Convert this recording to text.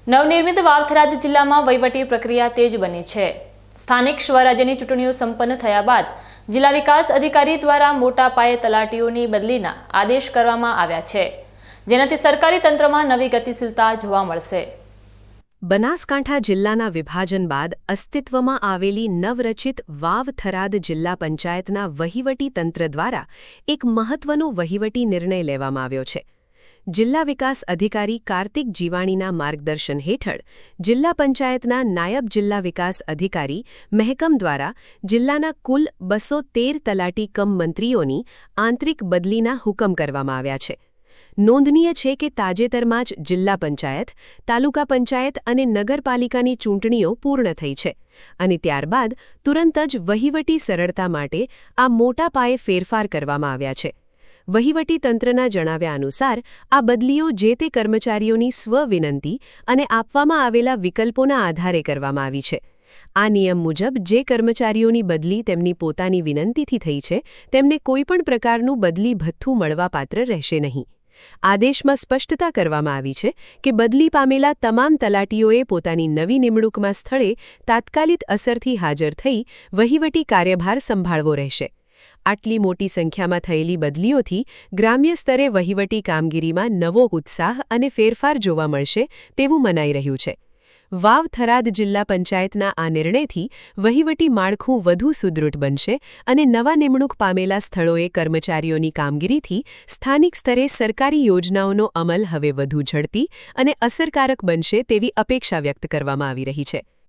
નવનિર્મિત વાવ-થરાદ જિલ્લામાં વહીવટી પ્રક્રિયા તેજ બની છે। સ્થાનિક સ્વરાજ્યની ચૂંટણીઓ સંપન્ન થયા બાદ જિલ્લા વિકાસ અધિકારી દ્વારા મોટા પાયે તલાટીઓની બદલીના આદેશ કરવામાં આવ્યા છે, જેનાથી સરકારી તંત્રમાં નવી ગતિશીલતા જોવા મળશે। બનાસકાંઠા જિલ્લાના વિભાજન બાદ અસ્તિત્વમાં આવેલી નવરચિત વાવ-થરાદ જિલ્લા પંચાયતના વહીવટી તંત્ર દ્વારા એક મહત્વનો વહીવટી નિર્ણય લેવામાં આવ્યો છે। જિલ્લા વિકાસ અધિકારી કાર્તિક જીવાણીના માર્ગદર્શન હેઠળ જિલ્લા પંચાયતના નાયબ જિલ્લા વિકાસ અધિકારી મહેકમ દ્વારા જિલ્લાના કુલ 213 તલાટી કમ મંત્રીઓની આંતરિક બદલીના હુકમ કરવામાં આવ્યા છે। નોંધનીય છે કે તાજેતરમાં જ જિલ્લા પંચાયત, તાલુકા પંચાયત અને નગરપાલિકાની ચૂંટણીઓ પૂર્ણ થઈ છે અને ત્યારબાદ તુરંત જ વહીવટી સરળતા માટે આ મોટા પાયે ફેરફાર કરવામાં આવ્યા છે। વહીવટી તંત્રના જણાવ્યા અનુસાર આ બદલીઓ જે તે કર્મચારીઓની સ્વ-વિનંતી અને આપવામાં આવેલા વિકલ્પોના આધારે કરવામાં આવી છે। આ નિયમ મુજબ જે કર્મચારીઓની બદલી તેમની પોતાની વિનંતીથી થઈ છે તેમને કોઈપણ પ્રકારનું બદલી ભથ્થું મળવાપાત્ર રહેશે નહીં। આદેશમાં સ્પષ્ટતા કરવામાં આવી છે કે બદલી પામેલા તમામ તલાટીઓએ પોતાની નવી નિમણૂકમાં સ્થળે તાત્કાલિક અસરથી હાજર થઈ વહીવટી કાર્યભાર સંભાળવો રહેશે। આટલી મોટી સંખ્યામાં થયેલી બદલીઓથી ગ્રામ્ય સ્તરે વહીવટી કામગીરીમાં નવો ઉત્સાહ અને ફેરફાર જોવા મળશે તેવું મનાઈ રહ્યું છે। વાવ-થરાદ જિલ્લા પંચાયતના આ નિર્ણયથી વહીવટી માળખું વધુ સુદૃઢ બનશે અને નવા નિમણૂક પામેલા સ્થળોએ કર્મચારીઓની કામગીરીથી સ્થાનિક સ્તરે સરકારી યોજનાઓનો અમલ હવે વધુ ઝડપી અને અસરકારક બનશે તેવી અપેક્ષા વ્યક્ત કરવામાં આવી રહી છે।